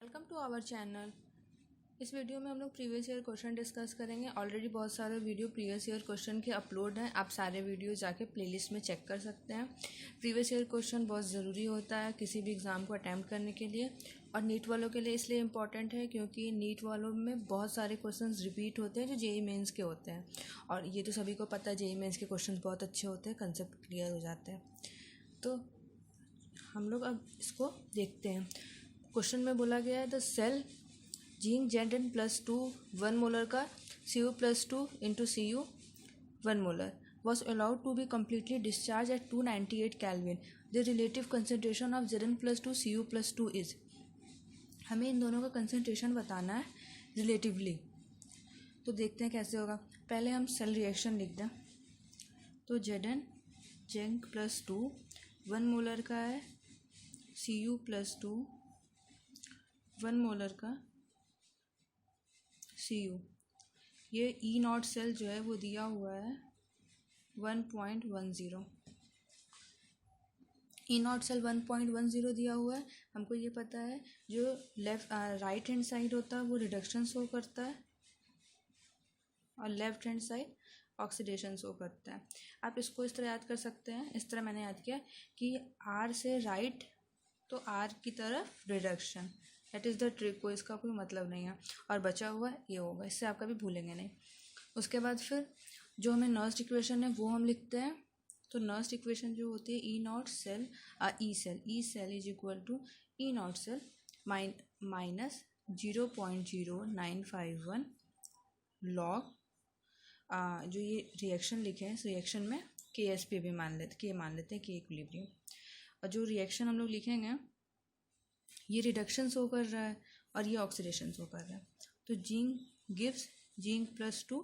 Welcome to our channel. इस video में हम लोग प्रीवियस ईयर क्वेश्चन डिस्कस करेंगे। ऑलरेडी बहुत सारे वीडियो प्रीवियस ईयर क्वेश्चन के अपलोड हैं, आप सारे वीडियो जाके प्लेलिस्ट में चेक कर सकते हैं। प्रीवियस ईयर क्वेश्चन बहुत ज़रूरी होता है किसी भी एग्ज़ाम को अटैम्प्ट करने के लिए, और नीट वालों के लिए इसलिए इम्पॉर्टेंट है क्योंकि नीट वालों में बहुत सारे क्वेश्चन रिपीट होते हैं जो जेईई मेंस के होते हैं, और ये तो सभी को पता है जेईई मेंस के क्वेश्चन बहुत अच्छे होते हैं, कंसेप्ट क्लियर हो जाते हैं। तो हम लोग अब इसको देखते हैं। क्वेश्चन में बोला गया है the cell zinc Zn+2 1 molar का Cu+2 into Cu 1 molar was allowed to be completely discharged at 298 Kelvin. The relative concentration of Zn+2 Cu+2 is. हमें इन दोनों का कंसनट्रेशन बताना है रिलेटिवली। तो देखते हैं कैसे होगा। पहले हम सेल रिएक्शन लिख दें। तो Zn Zn+2 1 मोलर का है, Cu+2 1 मोलर का Cu। ये E0 सेल जो है वो दिया हुआ है 1.10। E0 सेल 1.10 दिया हुआ है। हमको ये पता है जो राइट हैंड साइड होता है वो रिडक्शन शो करता है और left hand side oxidation show करता है। आप इसको इस तरह याद कर सकते हैं, इस तरह मैंने याद किया कि R से राइट तो R की तरफ reduction, that is the trick. को इसका कोई मतलब नहीं है, और बचा हुआ ये होगा, इससे आप कभी भूलेंगे नहीं। उसके बाद फिर जो हमें नर्स्ट इक्वेशन है वो हम लिखते हैं। तो नर्स्ट इक्वेशन जो होती है E0 cell E cell is equal to E0 cell minus 0.0951 log जो ये रिएक्शन लिखे हैं, इस रिएक्शन में KSP भी मान लेते हैं, K इक्विलिब्रियम। और जो रिएक्शन हम लोग लिखेंगे ये रिडक्शन शो कर रहा है और ये ऑक्सीडेशन शो कर रहा है। तो जिंक गिव्स Zn+2,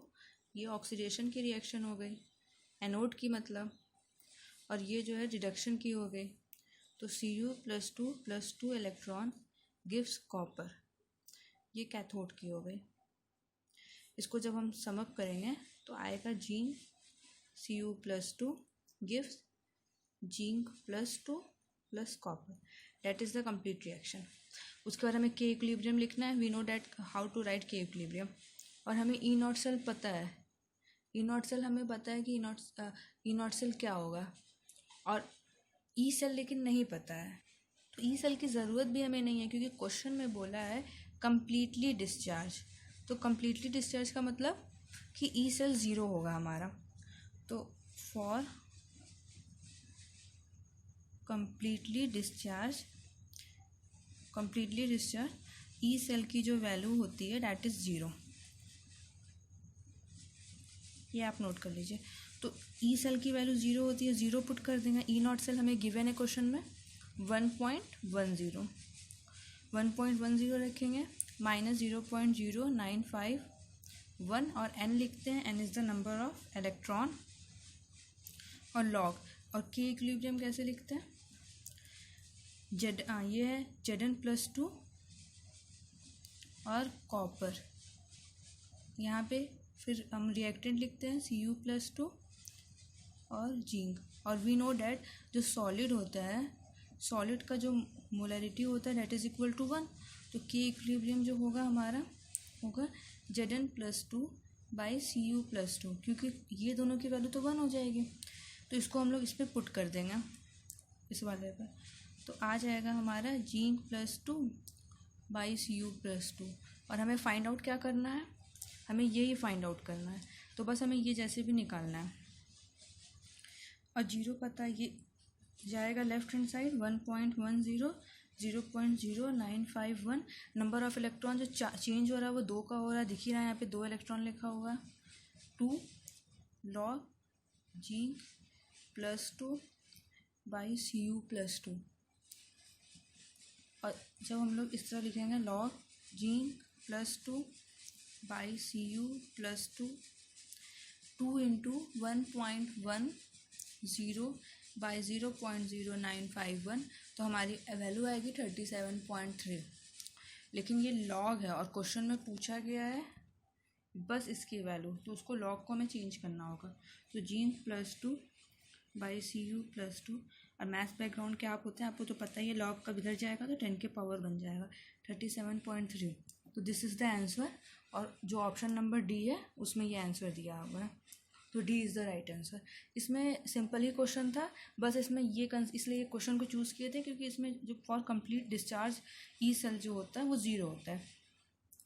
ये ऑक्सीडेशन की रिएक्शन हो गई एनोड की मतलब, और ये जो है रिडक्शन की हो गई। तो Cu+2 इलेक्ट्रॉन गिव्स कॉपर, ये कैथोड की हो गई। इसको जब हम समअप करेंगे तो आएगा zinc Cu+2 gives Zn+2 plus copper, that is the complete reaction. उसके बाद हमें K इक्विलिब्रियम लिखना है। We know that how to write K equilibrium. और हमें E0 सेल पता है, E0 सेल हमें पता है कि E0 सेल क्या होगा, और E सेल लेकिन नहीं पता है। तो E सेल की ज़रूरत भी हमें नहीं है क्योंकि क्वेश्चन में बोला है कम्प्लीटली डिस्चार्ज। तो कम्प्लीटली डिस्चार्ज का मतलब कि E सेल 0 होगा हमारा। तो for completely discharge E cell की जो वैल्यू होती है डैट इज़ 0। ये आप नोट कर लीजिए। तो E सेल की वैल्यू 0 होती है, 0 पुट कर देंगे। E0 सेल हमें गिवन है क्वेश्चन में 1.10 रखेंगे, माइनस 0.0951 और N लिखते हैं, N is the number of electron, और लॉग। और K इक्विलिब्रियम कैसे लिखते हैं? ये है Zn+2 और कॉपर। यहाँ पे फिर हम रिएक्टेंट लिखते हैं Cu+2 और जिंक। और वी नो डैट जो सॉलिड होता है, सॉलिड का जो मोलरिटी होता है दैट इज़ इक्वल टू 1। तो K इक्विलिब्रियम जो होगा हमारा होगा Zn+2 बाई Cu+2, क्योंकि ये दोनों की वैल्यू तो 1 हो जाएगी। तो इसको हम लोग इस पर पुट कर देंगे, इस वाले पर। तो आ जाएगा हमारा Zn+2 बाई Cu+2। और हमें फाइंड आउट क्या करना है? हमें यही फाइंड आउट करना है। तो बस हमें ये जैसे भी निकालना है। और 0 पता है, ये जाएगा left hand side 1.10 0.0951। Number of electron जो चेंज हो रहा है वो 2 का हो रहा है, दिख ही रहा है यहाँ पे 2 इलेक्ट्रॉन लिखा हुआ है। 2 लॉग Zn+2 बाई Cu+2। और जब हम लोग इस तरह लिखेंगे log Zn+2 by Cu+2, 2 into 1.10 by 0.0951, तो हमारी वैल्यू आएगी 37.3। लेकिन ये लॉग है और क्वेश्चन में पूछा गया है बस इसकी वैल्यू, तो उसको लॉग को हमें चेंज करना होगा। तो Zn+2 बाई Cu+2 और मैथ्स बैकग्राउंड के आप होते हैं, आपको तो पता ही है, लॉग का इधर जाएगा तो 10 के पावर बन जाएगा 37.3। तो दिस इज़ द आंसर। और जो ऑप्शन नंबर डी है उसमें ये आंसर दिया हुआ है, तो D is the right answer. इसमें सिंपल ही क्वेश्चन था, बस इसमें ये इसलिए ये क्वेश्चन को चूज़ किए थे क्योंकि इसमें जो for complete discharge E cell जो होता है वो ज़ीरो होता है।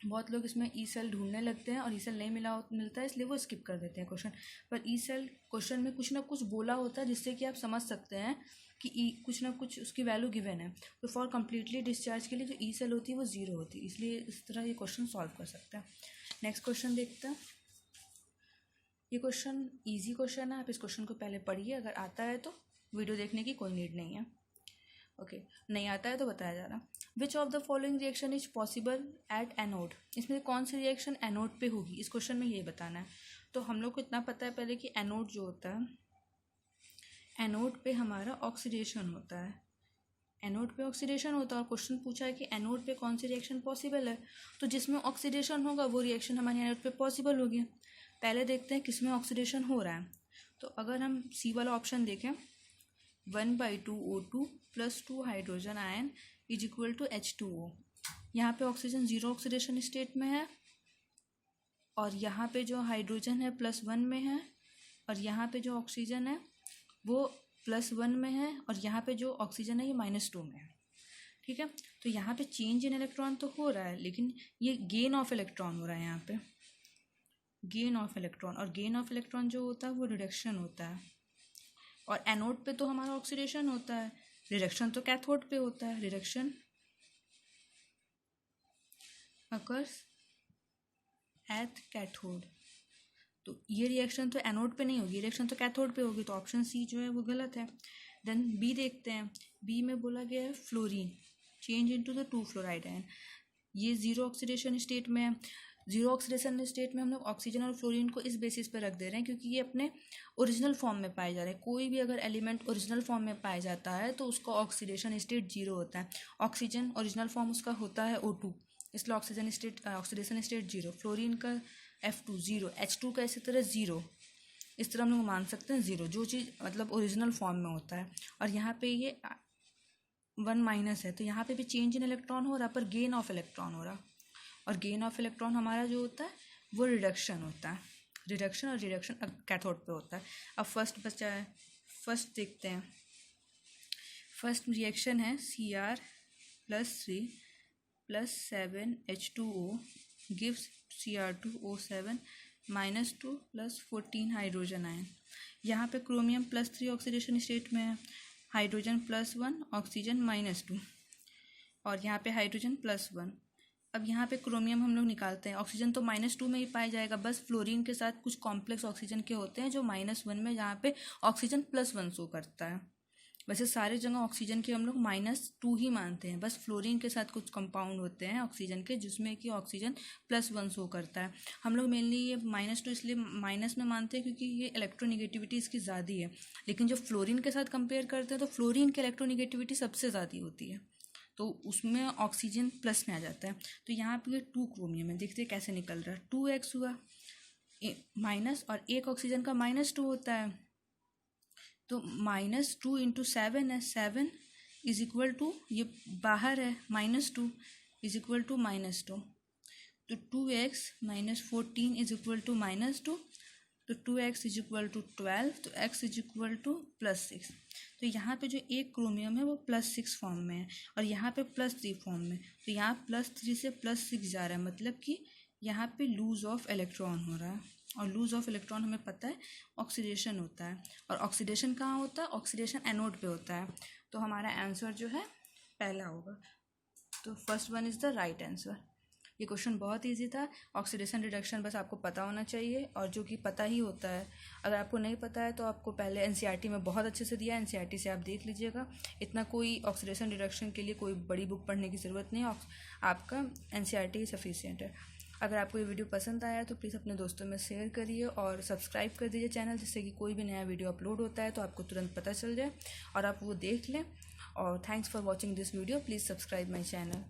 बहुत लोग इसमें ई सेल ढूंढने लगते हैं और ई सेल नहीं मिलता है, इसलिए वो स्किप कर देते हैं क्वेश्चन। पर ई सेल क्वेश्चन में कुछ ना कुछ बोला होता है जिससे कि आप समझ सकते हैं कि ई कुछ ना कुछ उसकी वैल्यू गिवन है। तो फॉर कम्प्लीटली डिस्चार्ज के लिए जो ई सेल होती है वो ज़ीरो होती है, इसलिए इस तरह ये क्वेश्चन सॉल्व कर सकते हैं। नेक्स्ट क्वेश्चन देखते हैं। ये क्वेश्चन ईजी क्वेश्चन है, आप इस क्वेश्चन को पहले पढ़िए, अगर आता है तो वीडियो देखने की कोई नीड नहीं है। ओके नहीं आता है तो बताया जा रहा। Which of the following reaction is possible at anode, इसमें कौन सी रिएक्शन एनोड पे होगी, इस क्वेश्चन में ये बताना है। तो हम लोग को इतना पता है पहले कि एनोड जो होता है, एनोड पे हमारा ऑक्सीडेशन होता है, एनोड पे ऑक्सीडेशन होता है। और क्वेश्चन पूछा है कि एनोड पे कौन सी रिएक्शन पॉसिबल है, तो जिसमें ऑक्सीडेशन होगा वो रिएक्शन हमारे एनोड पे पॉसिबल होगी। पहले देखते हैं किसमें ऑक्सीडेशन हो रहा है। तो अगर हम सी वाला ऑप्शन देखें, 1/2 O2 + 2 hydrogen ion is equal to H2O। यहाँ पे ऑक्सीजन जीरो ऑक्सीडेशन स्टेट में है, और यहाँ पे जो हाइड्रोजन है +1 में है, और यहाँ पे जो ऑक्सीजन है वो +1 में है, और यहाँ पे जो ऑक्सीजन है ये -2 में है। ठीक है, तो यहाँ पे चेंज इन इलेक्ट्रॉन तो हो रहा है, लेकिन ये गेन ऑफ इलेक्ट्रॉन हो रहा है यहाँ पे, गेन ऑफ इलेक्ट्रॉन। और गेन ऑफ इलेक्ट्रॉन जो होता है वो रिडक्शन होता है। और एनोड पे तो हमारा ऑक्सीडेशन होता है, रिडक्शन तो कैथोड पे होता है। रिडक्शन अकर्स एट कैथोड, तो ये रिएक्शन तो एनोड पे नहीं होगी, रिएक्शन तो कैथोड पे होगी, तो ऑप्शन सी जो है वो गलत है। देन बी देखते हैं। बी में बोला गया है fluorine change into the 2 fluoride ion, ये जीरो ऑक्सीडेशन स्टेट में है। जीरो ऑक्सीडेशन स्टेट में हम लोग ऑक्सीजन और फ्लोरीन को इस बेसिस पे रख दे रहे हैं क्योंकि ये अपने ओरिजिनल फॉर्म में पाए जा रहे हैं। कोई भी अगर एलिमेंट ओरिजिनल फॉर्म में पाया जाता है तो उसका ऑक्सीडेशन स्टेट जीरो होता है। ऑक्सीजन ओरिजिनल फॉर्म उसका होता है O2, इसलिए ऑक्सीडेशन स्टेट जीरो। फ्लोरीन का F2 जीरो, H2 का इसी तरह जीरो, इस तरह हम लोग मान सकते हैं जीरो, जो चीज़ मतलब ओरिजिनल फॉर्म में होता है। और यहाँ पे ये 1- है, तो यहाँ पे भी चेंज इन इलेक्ट्रॉन हो रहा है पर गेन ऑफ इलेक्ट्रॉन हो रहा। और गेन ऑफ इलेक्ट्रॉन हमारा जो होता है वो रिडक्शन होता है, रिडक्शन। और रिडक्शन कैथोड पे होता है। अब फर्स्ट बचा है, फर्स्ट देखते हैं। फर्स्ट रिएक्शन है Cr+3 + 7 H2O gives Cr2O7 -2 + 14 hydrogen ion. यहाँ पे क्रोमियम +3 ऑक्सीडेशन स्टेट में है, हाइड्रोजन +1, ऑक्सीजन -2, और यहाँ पे हाइड्रोजन +1। अब यहाँ पे क्रोमियम हम लोग निकालते हैं, ऑक्सीजन तो -2 में ही पाया जाएगा, बस फ्लोरीन के साथ कुछ कॉम्प्लेक्स ऑक्सीजन के होते हैं जो -1 में, जहाँ पे ऑक्सीजन +1 शो करता है। वैसे सारे जगह ऑक्सीजन के हम लोग -2 ही मानते हैं, बस फ्लोरीन के साथ कुछ कंपाउंड होते हैं ऑक्सीजन के जिसमें कि ऑक्सीजन +1 शो करता है। हम लोग मेनली ये -2 इसलिए माइनस में मानते हैं क्योंकि ये इलेक्ट्रोनिगेटिविटी इसकी ज़्यादा है। लेकिन जब फ्लोरीन के साथ कंपेयर करते हैं तो फ्लोरीन की इलेक्ट्रोनिगेटिविटी सबसे ज़्यादा होती है, तो उसमें ऑक्सीजन प्लस में आ जाता है। तो यहाँ पे ये 2 क्रोमियम है, देखते हैं कैसे निकल रहा है। 2x हुआ माइनस, और एक ऑक्सीजन का -2 होता है, तो -2 × 7 है, 7 इज इक्वल टू, ये बाहर है, -2 इज इक्वल टू -2, तो 2x - 14 इज इक्वल टू -2, तो 2x इज इक्वल टू 12, तो x इज इक्वल टू +6। तो यहाँ पे जो एक क्रोमियम है वो +6 फॉर्म में है, और यहाँ पे +3 फॉर्म में, तो यहाँ +3 से +6 जा रहा है, मतलब कि यहाँ पे लूज ऑफ इलेक्ट्रॉन हो रहा है। और लूज ऑफ इलेक्ट्रॉन हमें पता है ऑक्सीडेशन होता है, और ऑक्सीडेशन कहाँ होता है, ऑक्सीडेशन एनोड पे होता है। तो हमारा आंसर जो है पहला होगा, तो first one is the right answer. ये क्वेश्चन बहुत इजी था, ऑक्सीडेशन रिडक्शन बस आपको पता होना चाहिए, और जो कि पता ही होता है। अगर आपको नहीं पता है तो आपको पहले एनसीईआरटी में बहुत अच्छे से दिया है, एनसीईआरटी से आप देख लीजिएगा। इतना कोई ऑक्सीडेशन रिडक्शन के लिए कोई बड़ी बुक पढ़ने की ज़रूरत नहीं है, आपका एनसीईआरटी सफिशिएंट है। अगर आपको ये वीडियो पसंद आया तो प्लीज़ अपने दोस्तों में शेयर करिए और सब्सक्राइब कर दीजिए चैनल, जिससे कि कोई भी नया वीडियो अपलोड होता है तो आपको तुरंत पता चल जाए और आप वो देख लें। और thanks for watching this video, please subscribe my channel.